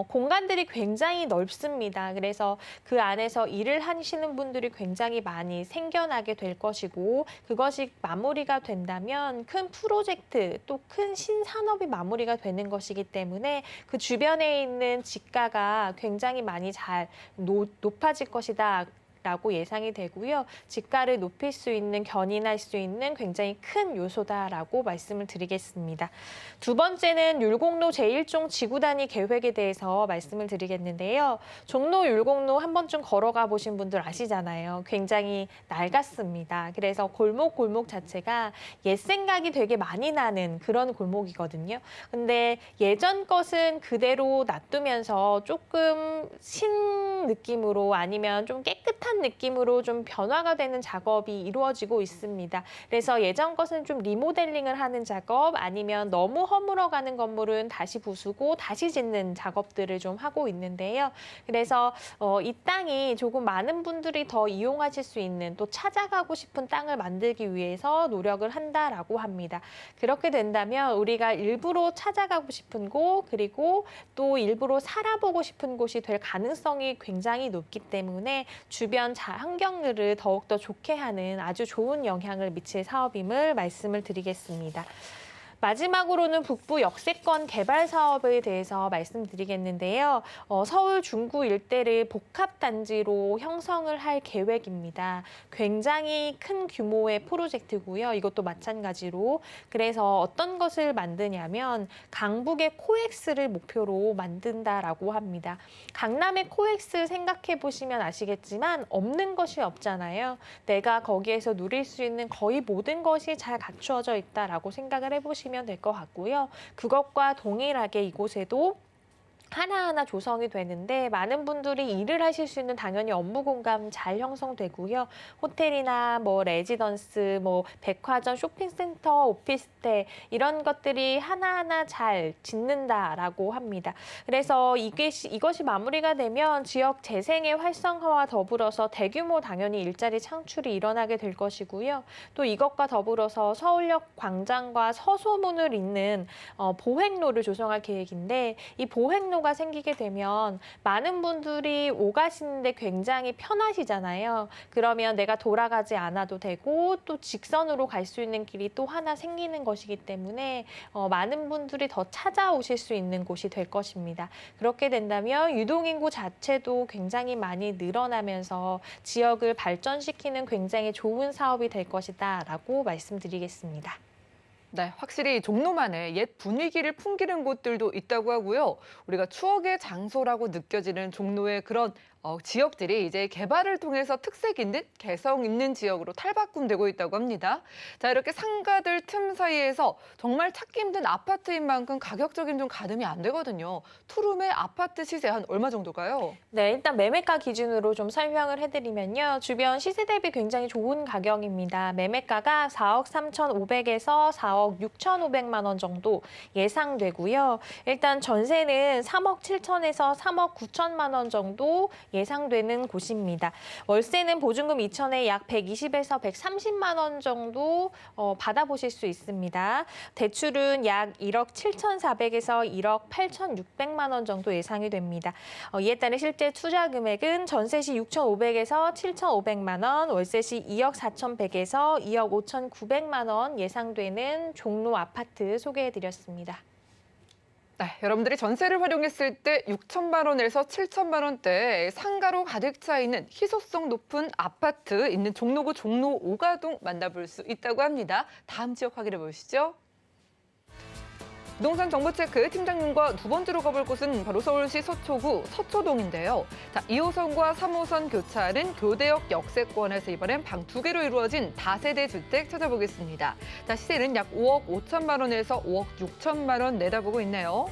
공간들이 굉장히 넓습니다. 그래서 그 안에서 일을 하시는 분들이 굉장히 많이 생겨나게 될 것이고 그것이 마무리가 된다면 큰 프로젝트 또 큰 신산업이 마무리가 되는 것이기 때문에 그 주변에 있는 지가가 굉장히 많이 잘 높아질 것이다. 라고 예상이 되고요. 지가를 높일 수 있는, 견인할 수 있는 굉장히 큰 요소다라고 말씀을 드리겠습니다. 두 번째는 율곡로 제1종 지구단위 계획에 대해서 말씀을 드리겠는데요. 종로 율곡로 한 번쯤 걸어가 보신 분들 아시잖아요. 굉장히 낡았습니다. 그래서 골목 자체가 옛 생각이 되게 많이 나는 그런 골목이거든요. 근데 예전 것은 그대로 놔두면서 조금 신 느낌으로 아니면 좀 깨끗한 느낌으로 좀 변화가 되는 작업이 이루어지고 있습니다. 그래서 예전 것은 좀 리모델링을 하는 작업 아니면 너무 허물어가는 건물은 다시 부수고 다시 짓는 작업들을 좀 하고 있는데요. 그래서 이 땅이 조금 많은 분들이 더 이용하실 수 있는 또 찾아가고 싶은 땅을 만들기 위해서 노력을 한다라고 합니다. 그렇게 된다면 우리가 일부러 찾아가고 싶은 곳 그리고 또 일부러 살아보고 싶은 곳이 될 가능성이 굉장히 높기 때문에 주변 환경을 더욱더 좋게 하는 아주 좋은 영향을 미칠 사업임을 말씀을 드리겠습니다. 마지막으로는 북부 역세권 개발 사업에 대해서 말씀드리겠는데요. 서울 중구 일대를 복합단지로 형성을 할 계획입니다. 굉장히 큰 규모의 프로젝트고요. 이것도 마찬가지로. 그래서 어떤 것을 만드냐면 강북의 코엑스를 목표로 만든다라고 합니다. 강남의 코엑스 생각해 보시면 아시겠지만 없는 것이 없잖아요. 내가 거기에서 누릴 수 있는 거의 모든 것이 잘 갖추어져 있다라고 생각을 해보시면 될 것 같고요. 그것과 동일하게 이곳에도 하나하나 조성이 되는데 많은 분들이 일을 하실 수 있는 당연히 업무 공간 잘 형성되고요. 호텔이나 뭐 레지던스, 뭐 백화점, 쇼핑센터, 오피스텔 이런 것들이 하나하나 잘 짓는다라고 합니다. 그래서 이것이 마무리가 되면 지역 재생의 활성화와 더불어서 대규모 당연히 일자리 창출이 일어나게 될 것이고요. 또 이것과 더불어서 서울역 광장과 서소문을 잇는 보행로를 조성할 계획인데 이 보행로가 생기게 되면 많은 분들이 오가시는데 굉장히 편하시잖아요. 그러면 내가 돌아가지 않아도 되고 또 직선으로 갈 수 있는 길이 또 하나 생기는 것이기 때문에 많은 분들이 더 찾아오실 수 있는 곳이 될 것입니다. 그렇게 된다면 유동인구 자체도 굉장히 많이 늘어나면서 지역을 발전시키는 굉장히 좋은 사업이 될 것이다라고 말씀드리겠습니다. 네, 확실히 종로만의 옛 분위기를 풍기는 곳들도 있다고 하고요. 우리가 추억의 장소라고 느껴지는 종로의 그런 지역들이 이제 개발을 통해서 특색 있는, 개성 있는 지역으로 탈바꿈되고 있다고 합니다. 자, 이렇게 상가들 틈 사이에서 정말 찾기 힘든 아파트인 만큼 가격적인 좀 가늠이 안 되거든요. 투룸의 아파트 시세 한 얼마 정도일까요? 네, 일단 매매가 기준으로 좀 설명을 해드리면요. 주변 시세 대비 굉장히 좋은 가격입니다. 매매가가 4억 3,500에서 4억 6,500만 원 정도 예상되고요. 일단 전세는 3억 7천에서 3억 9천만 원 정도 예상되는 곳입니다. 월세는 보증금 2천에 약 120에서 130만 원 정도 받아보실 수 있습니다. 대출은 약 1억 7,400에서 1억 8,600만 원 정도 예상이 됩니다. 이에 따른 실제 투자 금액은 전세 시 6,500에서 7,500만 원, 월세 시 2억 4,100에서 2억 5,900만 원 예상되는 종로 아파트 소개해드렸습니다. 네, 여러분들이 전세를 활용했을 때 6천만 원에서 7천만 원대 상가로 가득 차 있는 희소성 높은 아파트 있는 종로구 종로 5가동 만나볼 수 있다고 합니다. 다음 지역 확인해 보시죠. 부동산 정보체크 팀장님과 두 번째로 가볼 곳은 바로 서울시 서초구 서초동인데요. 자, 2호선과 3호선 교차하는 교대역 역세권에서 이번엔 방 2개로 이루어진 다세대 주택 찾아보겠습니다. 자, 시세는 약 5억 5천만 원에서 5억 6천만 원 내다보고 있네요.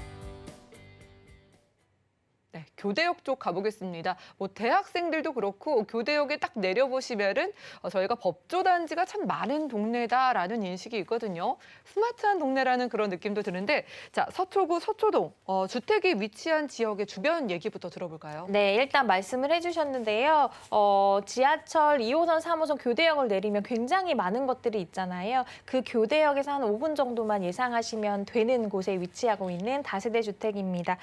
네, 교대역 쪽 가보겠습니다. 뭐 대학생들도 그렇고 교대역에 딱 내려보시면은 저희가 법조단지가 참 많은 동네다라는 인식이 있거든요. 스마트한 동네라는 그런 느낌도 드는데, 자, 서초구 서초동 주택이 위치한 지역의 주변 얘기부터 들어볼까요? 네, 일단 말씀을 해주셨는데요. 지하철 2호선, 3호선 교대역을 내리면 굉장히 많은 것들이 있잖아요. 그 교대역에서 한 5분 정도만 예상하시면 되는 곳에 위치하고 있는 다세대 주택입니다.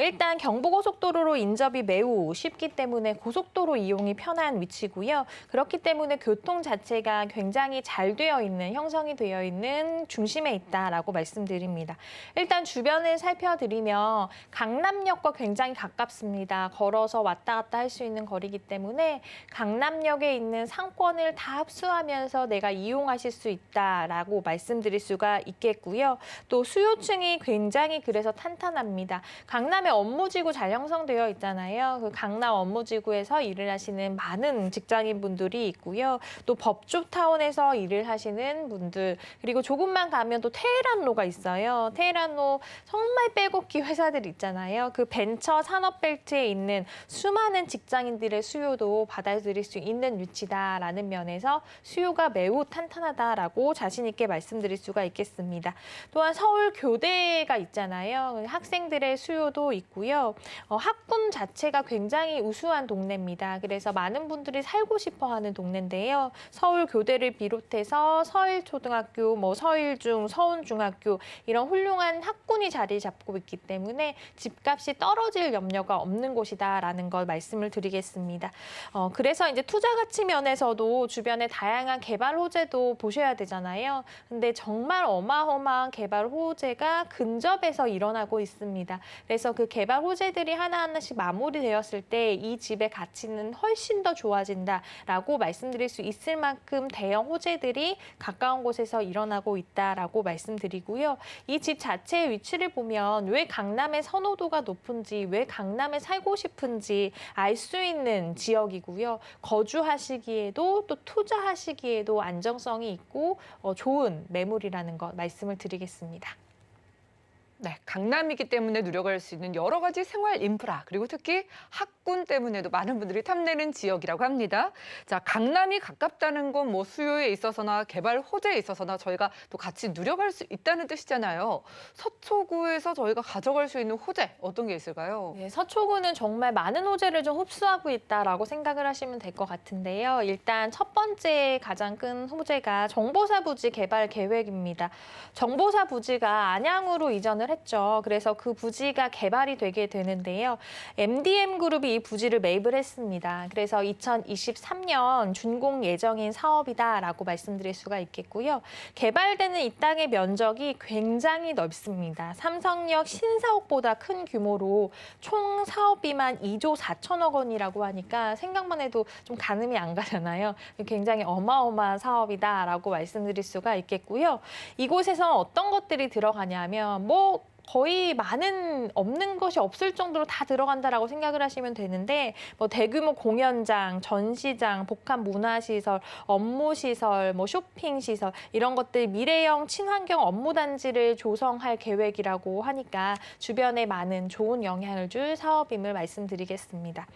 일단 경부고속도로로 인접이 매우 쉽기 때문에 고속도로 이용이 편한 위치고요. 그렇기 때문에 교통 자체가 굉장히 잘 되어 있는, 형성이 되어 있는 중심에 있다라고 말씀드립니다. 일단 주변을 살펴드리면 강남역과 굉장히 가깝습니다. 걸어서 왔다 갔다 할 수 있는 거리이기 때문에 강남역에 있는 상권을 다 흡수하면서 내가 이용하실 수 있다라고 말씀드릴 수가 있겠고요. 또 수요층이 굉장히 그래서 탄탄합니다. 강남에 업무지구 잘 형성되어 있잖아요. 그 강남 업무지구에서 일을 하시는 많은 직장인분들이 있고요. 또 법조타운에서 일을 하시는 분들, 그리고 조금만 가면 또 테헤란로가 있어요. 테헤란로 정말 빼곡히 회사들 있잖아요. 그 벤처 산업벨트에 있는 수많은 직장인들의 수요도 받아들일 수 있는 위치다라는 면에서 수요가 매우 탄탄하다라고 자신 있게 말씀드릴 수가 있겠습니다. 또한 서울 교대가 있잖아요. 학생들의 수요도 있고요. 학군 자체가 굉장히 우수한 동네입니다. 그래서 많은 분들이 살고 싶어하는 동네인데요. 서울 교대를 비롯해서 서일초등학교, 뭐 서일중, 서운중학교 이런 훌륭한 학군이 자리 잡고 있기 때문에 집값이 떨어질 염려가 없는 곳이다라는 걸 말씀을 드리겠습니다. 그래서 이제 투자 가치 면에서도 주변에 다양한 개발 호재도 보셔야 되잖아요. 근데 정말 어마어마한 개발 호재가 근접해서 일어나고 있습니다. 그래서 그 개발 호재들이 하나하나씩 마무리되었을 때 이 집의 가치는 훨씬 더 좋아진다라고 말씀드릴 수 있을 만큼 대형 호재들이 가까운 곳에서 일어나고 있다라고 말씀드리고요. 이 집 자체의 위치를 보면 왜 강남의 선호도가 높은지, 왜 강남에 살고 싶은지 알 수 있는 지역이고요. 거주하시기에도 또 투자하시기에도 안정성이 있고 좋은 매물이라는 것 말씀을 드리겠습니다. 네, 강남이기 때문에 누려갈 수 있는 여러 가지 생활 인프라, 그리고 특히 학군 때문에도 많은 분들이 탐내는 지역이라고 합니다. 자, 강남이 가깝다는 건 뭐 수요에 있어서나 개발 호재에 있어서나 저희가 또 같이 누려갈 수 있다는 뜻이잖아요. 서초구에서 저희가 가져갈 수 있는 호재, 어떤 게 있을까요? 네, 서초구는 정말 많은 호재를 좀 흡수하고 있다라고 생각을 하시면 될 것 같은데요. 일단 첫 번째 가장 큰 호재가 정보사 부지 개발 계획입니다. 정보사 부지가 안양으로 이전을 했죠. 그래서 그 부지가 개발이 되게 되는데요. MDM 그룹이 이 부지를 매입을 했습니다. 그래서 2023년 준공 예정인 사업이다라고 말씀드릴 수가 있겠고요. 개발되는 이 땅의 면적이 굉장히 넓습니다. 삼성역 신사옥보다 큰 규모로 총 사업비만 2조 4천억 원이라고 하니까 생각만 해도 좀 가늠이 안 가잖아요. 굉장히 어마어마한 사업이다라고 말씀드릴 수가 있겠고요. 이곳에서 어떤 것들이 들어가냐면 거의 없는 것이 없을 정도로 다 들어간다라고 생각을 하시면 되는데 대규모 공연장, 전시장, 복합 문화시설, 업무시설, 쇼핑시설 이런 것들 미래형 친환경 업무단지를 조성할 계획이라고 하니까 주변에 많은 좋은 영향을 줄 사업임을 말씀드리겠습니다.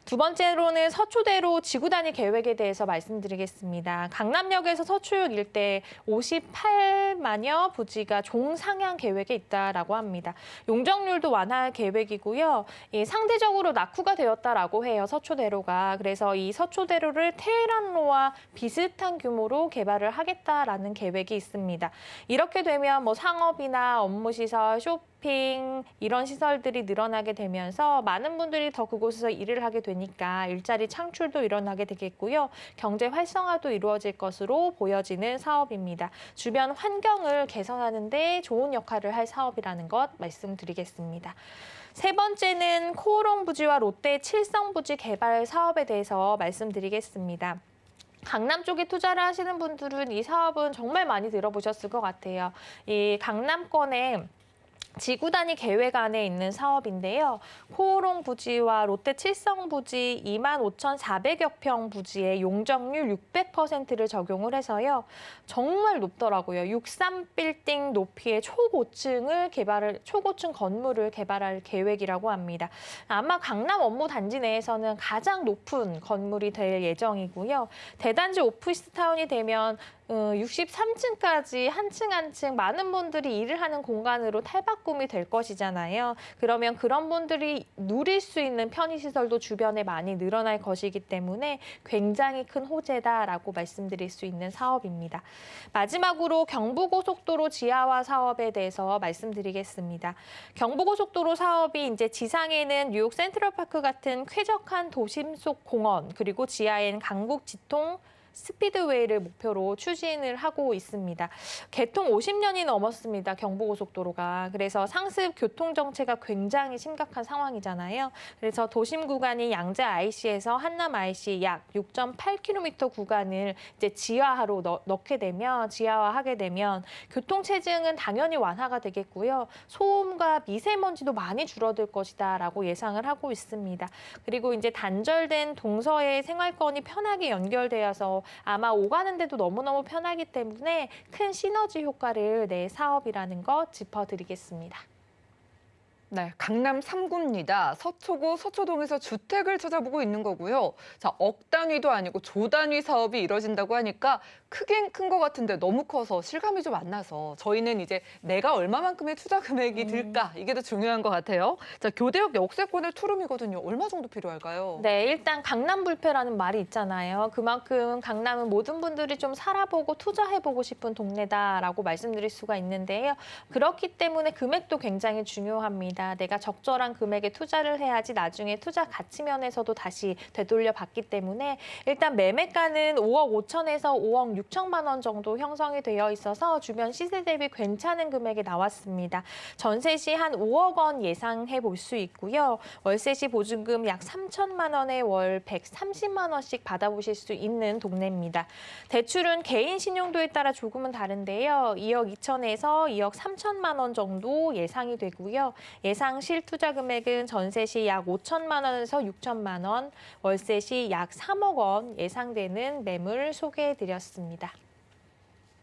두 번째로는 서초대로 지구 단위 계획에 대해서 말씀드리겠습니다. 강남역에서 서초역 일대 58만여 부지가 종상향 계획에 있다라고 합니다. 용적률도 완화할 계획이고요. 상대적으로 낙후가 되었다라고 해요, 서초대로가. 그래서 이 서초대로를 테헤란로와 비슷한 규모로 개발을 하겠다라는 계획이 있습니다. 이렇게 되면 상업이나 업무시설, 쇼핑 이런 시설들이 늘어나게 되면서 많은 분들이 더 그곳에서 일을 하게 되니까 일자리 창출도 일어나게 되겠고요. 경제 활성화도 이루어질 것으로 보여지는 사업입니다. 주변 환경을 개선하는 데 좋은 역할을 할 사업이라는 것 말씀드리겠습니다. 세 번째는 코오롱 부지와 롯데 칠성 부지 개발 사업에 대해서 말씀드리겠습니다. 강남 쪽에 투자를 하시는 분들은 이 사업은 정말 많이 들어보셨을 것 같아요. 이 강남권에 지구 단위 계획 안에 있는 사업인데요. 코오롱 부지와 롯데 칠성 부지 25,400여 평 부지의 용적률 600%를 적용을 해서요. 정말 높더라고요. 63빌딩 높이의 초고층 건물을 개발할 계획이라고 합니다. 아마 강남 업무 단지 내에서는 가장 높은 건물이 될 예정이고요. 대단지 오피스타운이 되면 63층까지 한 층 한 층 많은 분들이 일을 하는 공간으로 탈바꿈이 될 것이잖아요. 그러면 그런 분들이 누릴 수 있는 편의시설도 주변에 많이 늘어날 것이기 때문에 굉장히 큰 호재다라고 말씀드릴 수 있는 사업입니다. 마지막으로 경부고속도로 지하화 사업에 대해서 말씀드리겠습니다. 경부고속도로 사업이 이제 지상에는 뉴욕 센트럴파크 같은 쾌적한 도심 속 공원, 그리고 지하엔 강북 지통 스피드웨이를 목표로 추진을 하고 있습니다. 개통 50년이 넘었습니다. 경부고속도로가. 그래서 상습 교통 정체가 굉장히 심각한 상황이잖아요. 그래서 도심 구간이 양재 IC에서 한남 IC 약 6.8km 구간을 이제 지하화하게 되면 교통 체증은 당연히 완화가 되겠고요. 소음과 미세먼지도 많이 줄어들 것이다라고 예상을 하고 있습니다. 그리고 이제 단절된 동서의 생활권이 편하게 연결되어서 아마 오가는 데도 너무너무 편하기 때문에 큰 시너지 효과를 낼 사업이라는 것 짚어드리겠습니다. 네, 강남 3구입니다. 서초구 서초동에서 주택을 찾아보고 있는 거고요. 자, 억 단위도 아니고 조 단위 사업이 이뤄진다고 하니까 크긴 큰 것 같은데 너무 커서 실감이 좀 안 나서 저희는 이제 내가 얼마만큼의 투자 금액이 들까 이게 더 중요한 것 같아요. 자, 교대역 역세권의 투룸이거든요. 얼마 정도 필요할까요? 네, 일단 강남 불패라는 말이 있잖아요. 그만큼 강남은 모든 분들이 좀 살아보고 투자해보고 싶은 동네다라고 말씀드릴 수가 있는데요. 그렇기 때문에 금액도 굉장히 중요합니다. 내가 적절한 금액에 투자를 해야지 나중에 투자 가치 면에서도 다시 되돌려 받기 때문에 일단 매매가는 5억 5천에서 5억 6천만 원 정도 형성이 되어 있어서 주변 시세 대비 괜찮은 금액이 나왔습니다. 전세 시 한 5억 원 예상해 볼 수 있고요. 월세 시 보증금 약 3천만 원에 월 130만 원씩 받아보실 수 있는 동네입니다. 대출은 개인 신용도에 따라 조금은 다른데요. 2억 2천에서 2억 3천만 원 정도 예상이 되고요. 예상 실투자 금액은 전세 시 약 5천만 원에서 6천만 원, 월세 시 약 3억 원 예상되는 매물 소개해드렸습니다.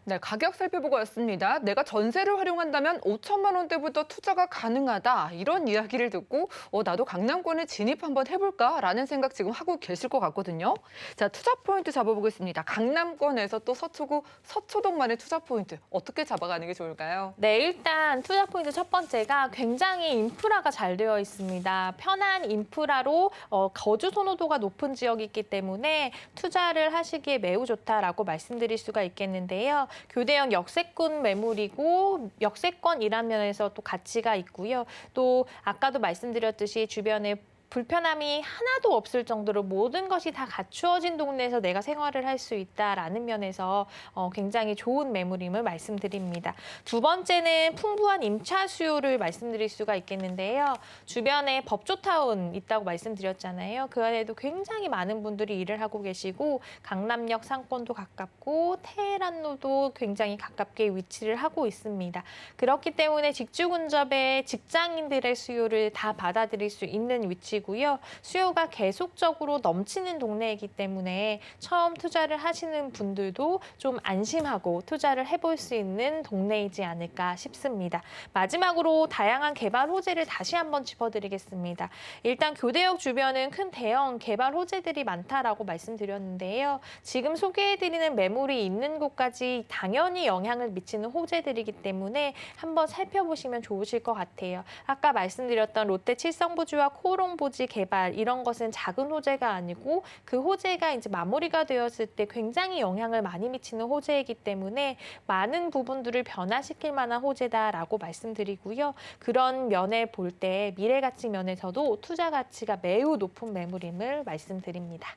네, 가격 살펴보고 왔습니다. 내가 전세를 활용한다면 5천만 원대부터 투자가 가능하다. 이런 이야기를 듣고 나도 강남권에 진입 한번 해볼까라는 생각 지금 하고 계실 것 같거든요. 자, 투자 포인트 잡아보겠습니다. 강남권에서 또 서초구, 서초동만의 투자 포인트 어떻게 잡아가는 게 좋을까요? 네, 일단 투자 포인트 첫 번째가 굉장히 인프라가 잘 되어 있습니다. 편한 인프라로 거주 선호도가 높은 지역이 있기 때문에 투자를 하시기에 매우 좋다라고 말씀드릴 수가 있겠는데요. 교대형 역세권 매물이고 역세권이라는 면에서 또 가치가 있고요. 또 아까도 말씀드렸듯이 주변에 불편함이 하나도 없을 정도로 모든 것이 다 갖추어진 동네에서 내가 생활을 할 수 있다라는 면에서 굉장히 좋은 매물임을 말씀드립니다. 두 번째는 풍부한 임차 수요를 말씀드릴 수가 있겠는데요. 주변에 법조타운 있다고 말씀드렸잖아요. 그 안에도 굉장히 많은 분들이 일을 하고 계시고 강남역 상권도 가깝고 테헤란로도 굉장히 가깝게 위치를 하고 있습니다. 그렇기 때문에 직주 근접의 직장인들의 수요를 다 받아들일 수 있는 위치고 고요. 수요가 계속적으로 넘치는 동네이기 때문에 처음 투자를 하시는 분들도 좀 안심하고 투자를 해볼 수 있는 동네이지 않을까 싶습니다. 마지막으로 다양한 개발 호재를 다시 한번 짚어드리겠습니다. 일단 교대역 주변은 큰 대형 개발 호재들이 많다라고 말씀드렸는데요. 지금 소개해드리는 매물이 있는 곳까지 당연히 영향을 미치는 호재들이기 때문에 한번 살펴보시면 좋으실 것 같아요. 아까 말씀드렸던 롯데 칠성부지와 코롱부지 개발 이런 것은 작은 호재가 아니고 그 호재가 이제 마무리가 되었을 때 굉장히 영향을 많이 미치는 호재이기 때문에 많은 부분들을 변화시킬 만한 호재다라고 말씀드리고요. 그런 면에 볼 때 미래 가치 면에서도 투자 가치가 매우 높은 매물임을 말씀드립니다.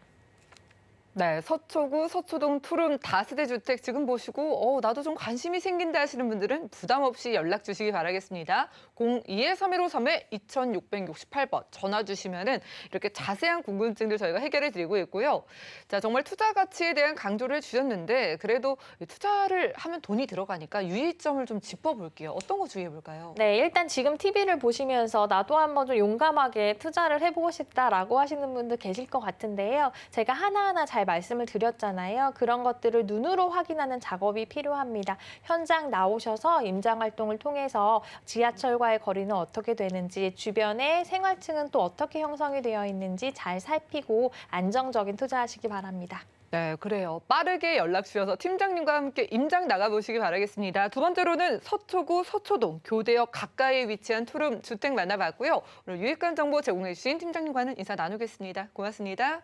네, 서초구, 서초동 투룸 다세대 주택 지금 보시고 나도 좀 관심이 생긴다 하시는 분들은 부담 없이 연락 주시기 바라겠습니다. 02-3153-2668번 전화 주시면은 이렇게 자세한 궁금증들 저희가 해결해 드리고 있고요. 자, 정말 투자 가치에 대한 강조를 해주셨는데 그래도 투자를 하면 돈이 들어가니까 유의점을 좀 짚어볼게요. 어떤 거 주의해 볼까요? 네, 일단 지금 TV를 보시면서 나도 한번 좀 용감하게 투자를 해보고 싶다라고 하시는 분들 계실 것 같은데요. 제가 하나하나 잘 말씀을 드렸잖아요. 그런 것들을 눈으로 확인하는 작업이 필요합니다. 현장 나오셔서 임장 활동을 통해서 지하철과의 거리는 어떻게 되는지, 주변의 생활층은 또 어떻게 형성이 되어 있는지 잘 살피고 안정적인 투자하시기 바랍니다. 네, 그래요. 빠르게 연락 주셔서 팀장님과 함께 임장 나가보시기 바라겠습니다. 두 번째로는 서초구, 서초동, 교대역 가까이에 위치한 투룸 주택 만나봤고요. 오늘 유익한 정보 제공해 주신 팀장님과는 인사 나누겠습니다. 고맙습니다.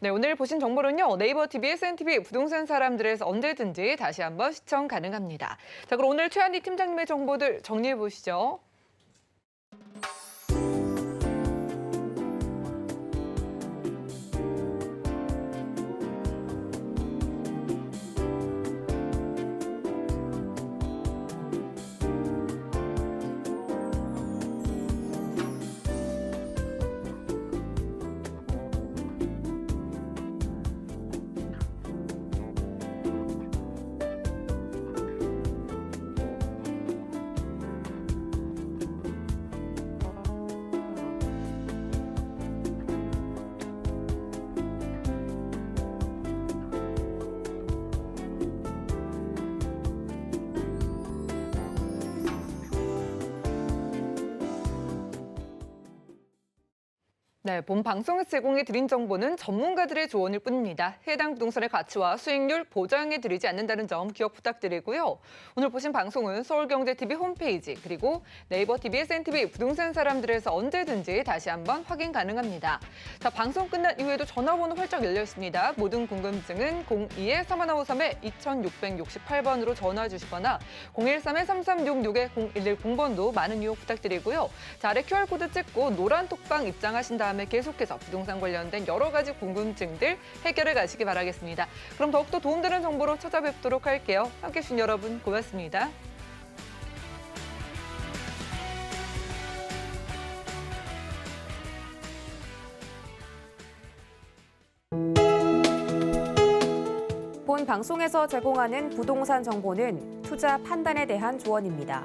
네, 오늘 보신 정보는요. 네이버 TV, SNTV 부동산 사람들에서 언제든지 다시 한번 시청 가능합니다. 자, 그럼 오늘 최한희 팀장님의 정보들 정리해 보시죠. 네, 본 방송에서 제공해 드린 정보는 전문가들의 조언일 뿐입니다. 해당 부동산의 가치와 수익률 보장해 드리지 않는다는 점 기억 부탁드리고요. 오늘 보신 방송은 서울경제TV 홈페이지 그리고 네이버 TV, SNTV 부동산 사람들에서 언제든지 다시 한번 확인 가능합니다. 자, 방송 끝난 이후에도 전화번호 활짝 열려 있습니다. 모든 궁금증은 02-3153-2668번으로 전화 주시거나 013-3366-0110번도 많은 유혹 부탁드리고요. 자, 아래 QR코드 찍고 노란 톡방 입장하신 다음에 계속해서 부동산 관련된 여러 가지 궁금증들 해결해 가시기 바라겠습니다. 그럼 더욱더 도움되는 정보로 찾아뵙도록 할게요. 함께해 주신 여러분 고맙습니다. 본 방송에서 제공하는 부동산 정보는 투자 판단에 대한 조언입니다.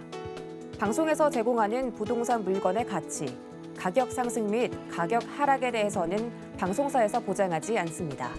방송에서 제공하는 부동산 물건의 가치, 가격 상승 및 가격 하락에 대해서는 방송사에서 보장하지 않습니다.